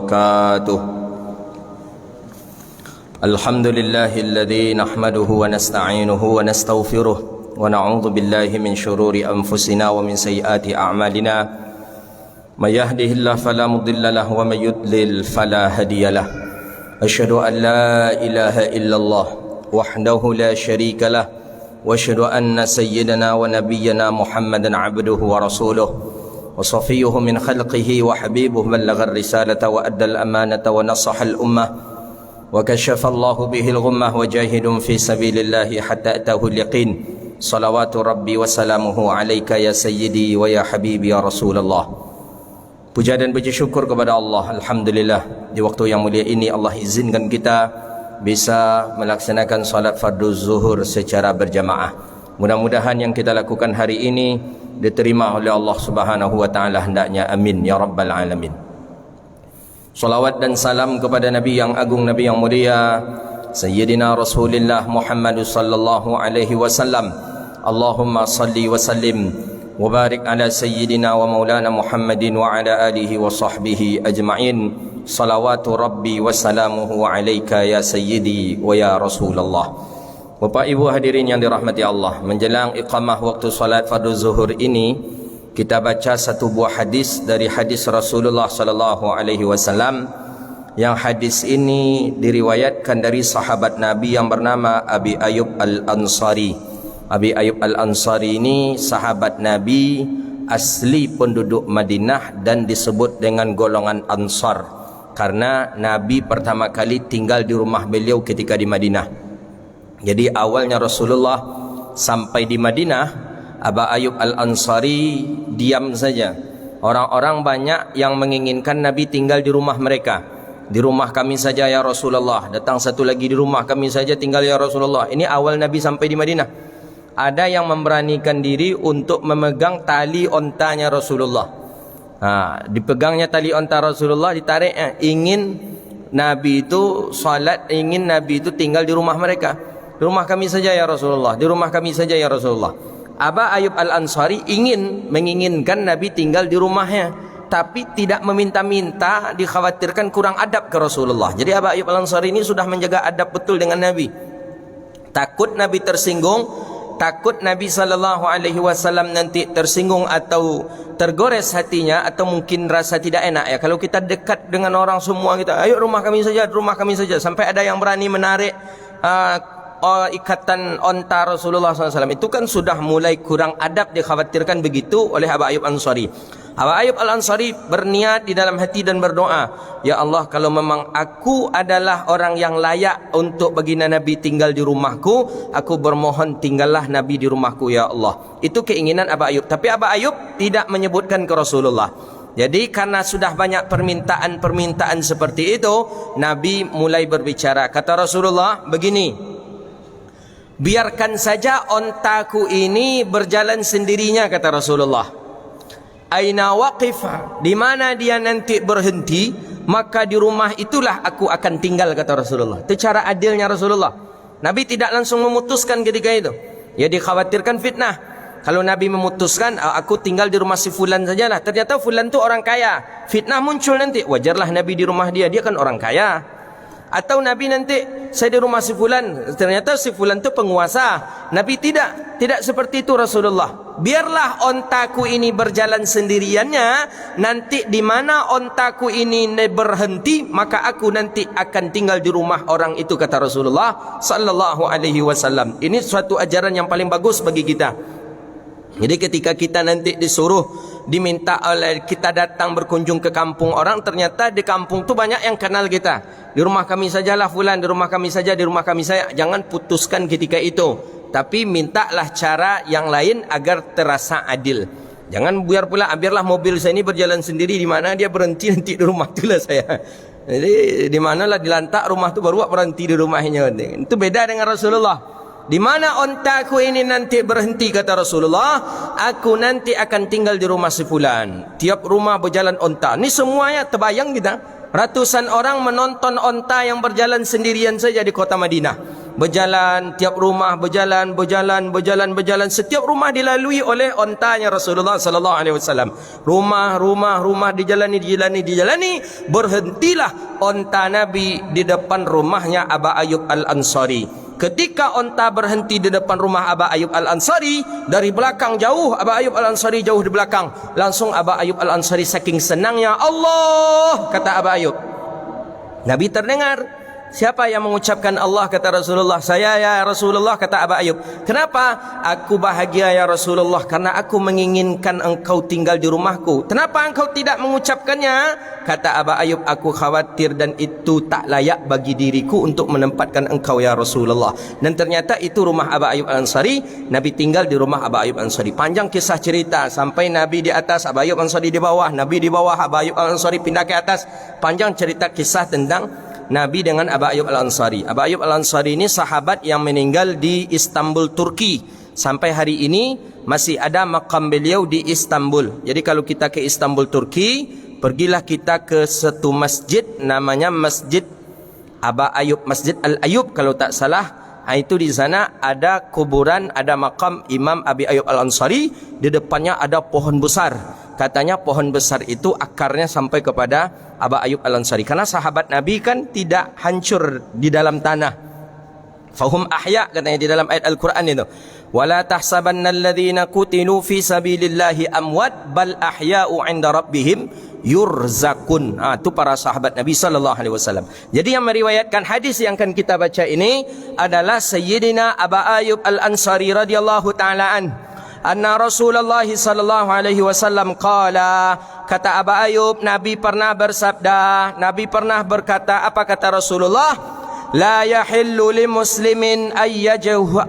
وبركاته. الحمد لله الذي نحمده ونستعينه ونستغفره ونعوذ بالله من شرور أنفسنا ومن سيئات أعمالنا. من يهده الله فلا مضل له ومن يضلل فلا هادي له. أشهد أن لا إله إلا الله وحده لا شريك له وأشهد أن سيدنا ونبينا محمدا عبده ورسوله وصفيه من خلقه وحبيبه، بلغ الرسالة وأدى الأمانة ونصح الأمة وكشف الله به الغمة وجاهد في سبيل الله حتى أتاه اليقين. صلوات ربي وسلامه عليك يا سيدي ويا حبيبي يا رسول الله. Puja dan puji syukur kepada Allah. Alhamdulillah, di waktu yang mulia ini Allah izinkan kita bisa melaksanakan salat fardu zuhur secara berjamaah. Mudah-mudahan yang kita lakukan hari ini diterima oleh Allah Subhanahu wa taala hendaknya. Amin ya rabbal alamin. Salawat dan salam kepada Nabi yang agung, Nabi yang mulia, Sayyidina Rasulullah Muhammad sallallahu alaihi wasallam. Allahumma salli wa sallim wa barik ala Sayyidina wa maulana Muhammadin wa ala alihi wa sahbihi ajma'in. Salawatu Rabbi wa salamuhu alaika ya Sayyidi wa ya Rasulullah. Bapak Ibu hadirin yang dirahmati Allah, menjelang iqamah waktu salat fardu zuhur ini, kita baca satu buah hadis dari hadis Rasulullah sallallahu alaihi wasallam. Yang hadis ini diriwayatkan dari sahabat Nabi yang bernama Abi Ayyub Al-Ansari. Abi Ayyub Al-Ansari ini sahabat Nabi, asli penduduk Madinah dan disebut dengan golongan Ansar karena Nabi pertama kali tinggal di rumah beliau ketika di Madinah. Jadi awalnya Rasulullah sampai di Madinah, Abu Ayyub Al-Ansari diam saja. Orang-orang banyak yang menginginkan Nabi tinggal di rumah mereka. Di rumah kami saja ya Rasulullah. Datang satu lagi, di rumah kami saja tinggal ya Rasulullah. Ini awal Nabi sampai di Madinah. Ada yang memberanikan diri untuk memegang tali ontanya Rasulullah. Dipegangnya tali onta Rasulullah, ditariknya. Ingin Nabi itu salat, ingin Nabi itu tinggal di rumah mereka. Di rumah kami saja ya Rasulullah. Di rumah kami saja ya Rasulullah. Abu Ayyub Al-Ansari menginginkan Nabi tinggal di rumahnya, tapi tidak meminta-minta, dikhawatirkan kurang adab ke Rasulullah. Jadi Abu Ayyub Al-Ansari ini sudah menjaga adab betul dengan Nabi. Takut Nabi tersinggung, takut Nabi sallallahu alaihi wasallam nanti tersinggung atau tergores hatinya, atau mungkin rasa tidak enak ya kalau kita dekat dengan orang semua, kita ayo rumah kami saja, rumah kami saja, sampai ada yang berani menarik ikatan onta Rasulullah SAW. Itu kan sudah mulai kurang adab, dikhawatirkan begitu oleh Abu Ayyub Al-Ansari. Abu Ayyub Al-Ansari berniat di dalam hati dan berdoa, ya Allah, kalau memang aku adalah orang yang layak untuk baginda Nabi tinggal di rumahku, aku bermohon tinggallah Nabi di rumahku ya Allah. Itu keinginan Abu Ayyub. Tapi Abu Ayyub tidak menyebutkan ke Rasulullah. Jadi karena sudah banyak permintaan seperti itu, Nabi mulai berbicara. Kata Rasulullah begini, biarkan saja ontaku ini berjalan sendirinya, kata Rasulullah. Aina waqifa, di mana dia nanti berhenti, maka di rumah itulah aku akan tinggal, kata Rasulullah. Itu cara adilnya Rasulullah. Nabi tidak langsung memutuskan ketika itu. Ya, dikhawatirkan fitnah. Kalau Nabi memutuskan, aku tinggal di rumah si fulan sajalah, ternyata fulan itu orang kaya, fitnah muncul nanti. Wajarlah Nabi di rumah dia, dia kan orang kaya. Atau Nabi nanti, saya di rumah si fulan, ternyata si fulan itu penguasa. Nabi tidak seperti itu Rasulullah. Biarlah ontaku ini berjalan sendiriannya, nanti di mana ontaku ini berhenti, maka aku nanti akan tinggal di rumah orang itu, kata Rasulullah sallallahu alaihi wasallam. Ini suatu ajaran yang paling bagus bagi kita. Jadi ketika kita nanti diminta oleh kita datang berkunjung ke kampung orang, ternyata di kampung tu banyak yang kenal kita. Di rumah kami sajalah fulan, di rumah kami saja, di rumah kami saya. Jangan putuskan ketika itu, tapi mintalah cara yang lain agar terasa adil. Jangan biarlah mobil saya ini berjalan sendiri, di mana dia berhenti nanti di rumah itulah saya. Jadi di manalah di lantak rumah tu baru berhenti di rumahnya. Itu beda dengan Rasulullah. Di mana ontaku ini nanti berhenti, kata Rasulullah, aku nanti akan tinggal di rumah si fulan. Tiap rumah berjalan onta. Ini semuanya terbayang kita. Ratusan orang menonton onta yang berjalan sendirian saja di kota Madinah. berjalan, tiap rumah berjalan. Setiap rumah dilalui oleh ontanya Rasulullah sallallahu alaihi wasallam. Rumah dijalani. Berhentilah onta Nabi di depan rumahnya Aba Ayyub Al-Ansari. Ketika onta berhenti di depan rumah Aba Ayyub Al-Ansari, dari belakang jauh, Aba Ayyub Al-Ansari jauh di belakang. Langsung Aba Ayyub Al-Ansari saking senangnya, Allah, kata Aba Ayyub. Nabi terdengar. Siapa yang mengucapkan Allah, kata Rasulullah. Saya ya Rasulullah, kata Aba Ayyub. Kenapa? Aku bahagia ya Rasulullah, karena aku menginginkan engkau tinggal di rumahku. Kenapa engkau tidak mengucapkannya? Kata Aba Ayyub, aku khawatir dan itu tak layak bagi diriku untuk menempatkan engkau ya Rasulullah. Dan ternyata itu rumah Aba Ayyub Al-Ansari. Nabi tinggal di rumah Aba Ayyub Al-Ansari. Panjang kisah cerita, sampai Nabi di atas, Aba Ayyub Al-Ansari di bawah, Nabi di bawah, Aba Ayyub Al-Ansari pindah ke atas. Panjang cerita kisah tentang Nabi dengan Aba Ayyub Al-Ansari. Aba Ayyub Al-Ansari ini sahabat yang meninggal di Istanbul, Turki. Sampai hari ini masih ada makam beliau di Istanbul. Jadi kalau kita ke Istanbul, Turki, pergilah kita ke satu masjid, namanya Masjid Aba Ayyub, Masjid Al-Ayyub kalau tak salah. Itu di sana ada kuburan, ada makam Imam Abi Ayyub Al-Ansari. Di depannya ada pohon besar. Katanya pohon besar itu akarnya sampai kepada Aba Ayyub Al-Ansari. Karena sahabat Nabi kan tidak hancur di dalam tanah. Fahum ahya, katanya di dalam ayat Al-Quran itu. Wala tahsabanna alladhina qutilu fi sabilillahi amwat bal ahya'u 'inda rabbihim yurzakun. Itu para sahabat Nabi sallallahu alaihi wasallam. Jadi yang meriwayatkan hadis yang akan kita baca ini adalah Sayyidina Aba Ayyub Al-Ansari radhiyallahu taala an. Anna Rasulullah sallallahu alaihi wasallam qala, kata Aba Ayyub, Nabi pernah bersabda, Nabi pernah berkata, apa kata Rasulullah? La yahillu li muslimin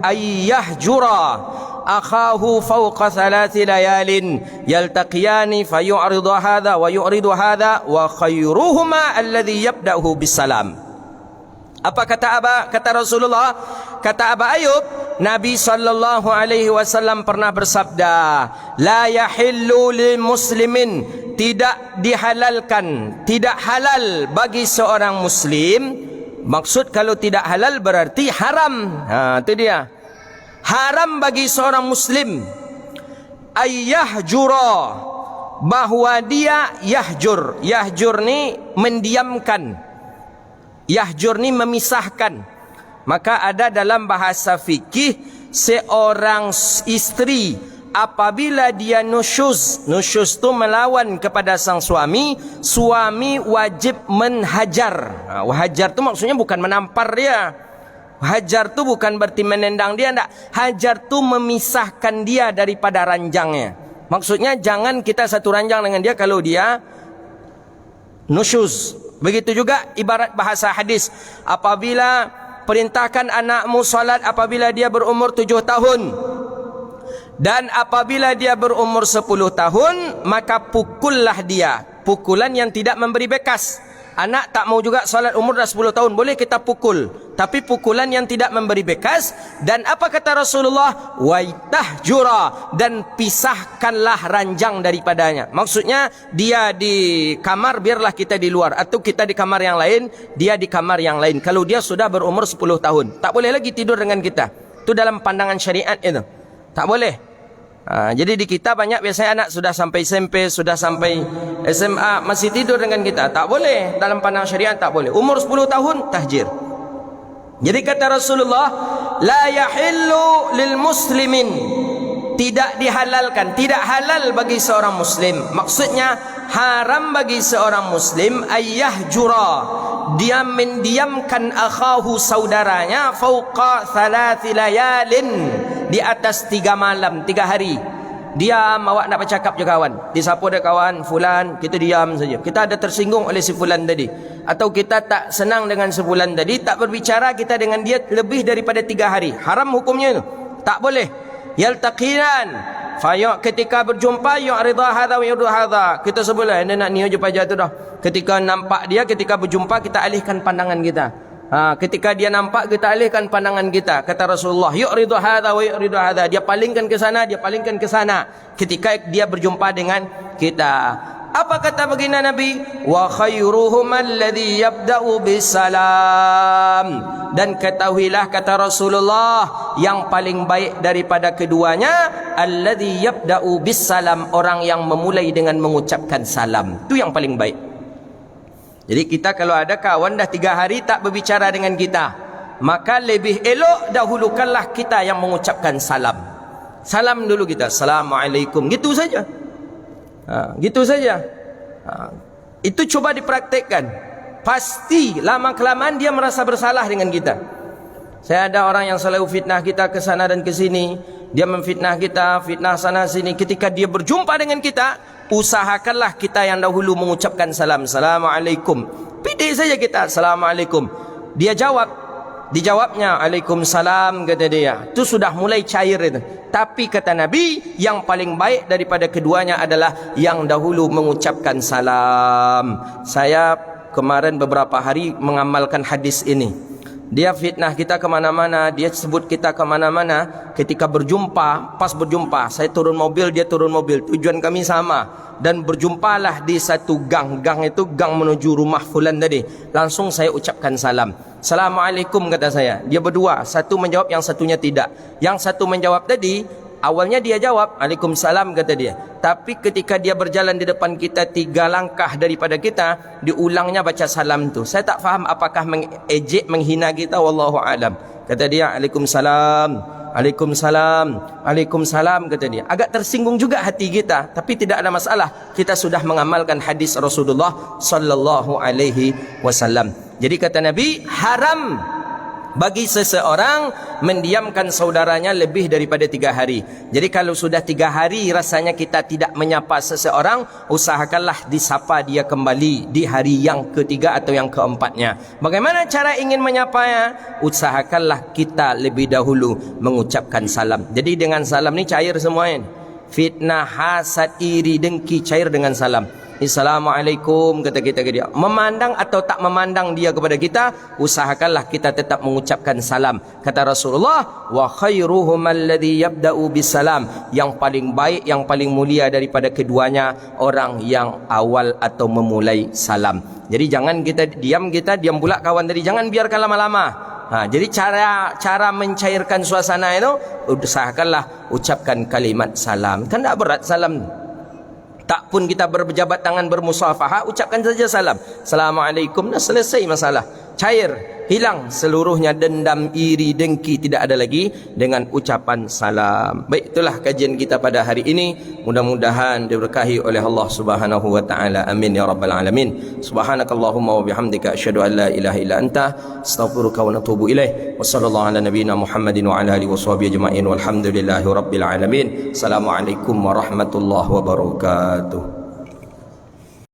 ayyahjura akhahu fawqa thalathi layalin yaltaqiyani fayu'ridu hadha wa yu'ridu hadha wa khairuhuma alladhi yabda'uhu bisalam. Apa kata Rasulullah? Kata Aba Ayyub, Nabi sallallahu alaihi wasallam pernah bersabda, la yahillu lil muslimin, tidak dihalalkan, tidak halal bagi seorang muslim. Maksud kalau tidak halal berarti haram. Itu dia. Haram bagi seorang muslim ayyahjura, bahwa dia yahjur. Yahjur ni mendiamkan. Yahjur ni memisahkan. Maka ada dalam bahasa fikih, seorang istri apabila dia nusyuz tu melawan kepada sang suami, suami wajib menhajar. Hajar tu maksudnya bukan menampar dia. Hajar tu bukan berarti menendang dia, enggak. Hajar tu memisahkan dia daripada ranjangnya. Maksudnya jangan kita satu ranjang dengan dia kalau dia nusyuz. Begitu juga ibarat bahasa hadis, apabila perintahkan anakmu salat apabila dia berumur 7 tahun, dan apabila dia berumur 10 tahun, maka pukullah dia. Pukulan yang tidak memberi bekas. Anak tak mau juga salat, umur dah 10 tahun, boleh kita pukul, tapi pukulan yang tidak memberi bekas. Dan apa kata Rasulullah? Waitahjura, dan pisahkanlah ranjang daripadanya. Maksudnya dia di kamar, biarlah kita di luar, atau kita di kamar yang lain, dia di kamar yang lain. Kalau dia sudah berumur 10 tahun, tak boleh lagi tidur dengan kita. Itu dalam pandangan syariat itu, tak boleh. Jadi di kita banyak biasanya anak sudah sampai SMP, sudah sampai SMA masih tidur dengan kita. Tak boleh, dalam pandangan syariat tak boleh. Umur 10 tahun tahjir. Jadi kata Rasulullah, la yahillu lil muslimin, tidak dihalalkan, tidak halal bagi seorang muslim. Maksudnya haram bagi seorang muslim ayyahjura, dia mendiamkan akhahu, saudaranya, fauqa thalathi layalin, di atas 3 malam, 3 hari. Diam, awak nak bercakap je kawan, disapu dia kawan, fulan, kita diam saja. Kita ada tersinggung oleh si fulan tadi, atau kita tak senang dengan si fulan tadi, tak berbicara kita dengan dia lebih daripada 3 hari. Haram hukumnya itu, tak boleh. Yaltaqinan, ketika berjumpa, yu'ridha hadha wa yu'ridha hadha, kita sebelah, dia nak niuj pajak tu dah. Ketika nampak dia, ketika berjumpa, kita alihkan pandangan kita. Ketika dia nampak, kita alihkan pandangan kita. Kata Rasulullah, yu'ridu hadha wa yu'ridu hadha, dia palingkan ke sana, dia palingkan ke sana ketika dia berjumpa dengan kita. Apa kata baginda Nabi? Wa khairuhum alladhi yabda'u bisalam. Dan ketahuilah kata Rasulullah, yang paling baik daripada keduanya alladhi yabda'u bisalam, orang yang memulai dengan mengucapkan salam. Itu yang paling baik. Jadi kita kalau ada kawan dah 3 hari tak berbicara dengan kita, maka lebih elok dahulukanlah kita yang mengucapkan salam. Salam dulu kita, Assalamualaikum, gitu saja. Gitu saja. Itu coba dipraktekkan. Pasti lama-kelamaan dia merasa bersalah dengan kita. Saya ada orang yang selalu fitnah kita ke sana dan ke sini. Dia memfitnah kita, fitnah sana sini. Ketika dia berjumpa dengan kita, usahakanlah kita yang dahulu mengucapkan salam. Assalamualaikum. Pede saja kita, Assalamualaikum. Dia jawab. Dijawabnya Waalaikumsalam, kata dia. Itu sudah mulai cair itu. Tapi kata Nabi, yang paling baik daripada keduanya adalah yang dahulu mengucapkan salam. Saya kemarin beberapa hari mengamalkan hadis ini. Dia fitnah kita kemana-mana, dia sebut kita kemana-mana. Ketika berjumpa, pas berjumpa, saya turun mobil, dia turun mobil, tujuan kami sama. Dan berjumpalah di satu gang. Gang itu gang menuju rumah fulan tadi. Langsung saya ucapkan salam. Assalamualaikum, kata saya. Dia berdua, satu menjawab, yang satunya tidak. Yang satu menjawab tadi, awalnya dia jawab Waalaikumsalam, kata dia. Tapi ketika dia berjalan di depan kita 3 langkah daripada kita, diulangnya baca salam tu. Saya tak faham apakah mengejek, menghina kita, wallahu alam. Kata dia Waalaikumsalam, Waalaikumsalam, Waalaikumsalam, kata dia. Agak tersinggung juga hati kita, tapi tidak ada masalah. Kita sudah mengamalkan hadis Rasulullah sallallahu alaihi wasallam. Jadi kata Nabi, haram bagi seseorang mendiamkan saudaranya lebih daripada 3 hari. Jadi kalau sudah 3 hari rasanya kita tidak menyapa seseorang, usahakanlah disapa dia kembali di hari yang ketiga atau yang keempatnya. Bagaimana cara ingin menyapanya? Usahakanlah kita lebih dahulu mengucapkan salam. Jadi dengan salam ni cair semuanya. Fitnah, hasad, iri, dengki cair dengan salam. Assalamualaikum, kata kita ke dia. Memandang atau tak memandang dia kepada kita, usahakanlah kita tetap mengucapkan salam. Kata Rasulullah, wa khairuhum alladhi yabda'u bisalam. Yang paling baik, yang paling mulia daripada keduanya, orang yang awal atau memulai salam. Jadi jangan kita diam pula kawan tadi. Jangan biarkan lama-lama. Jadi cara mencairkan suasana itu, usahakanlah ucapkan kalimat salam. Kan tak berat salam. Tak pun kita berjabat tangan bermusafahah, ucapkan saja salam. Assalamualaikum, dah selesai masalah. Cair, hilang seluruhnya dendam, iri, dengki, tidak ada lagi dengan ucapan salam. Baik, itulah kajian kita pada hari ini. Mudah-mudahan diberkahi oleh Allah Subhanahu wa taala. Amin ya rabbal alamin. Subhanakallahumma wa bihamdika asyhadu an la ilaha illa anta astaghfiruka wa atubu ilaih. Wassallallahu ala nabiyyina Muhammadin wa ala alihi washabihi ajma'in walhamdulillahi rabbil alamin. Assalamualaikum warahmatullahi wabarakatuh.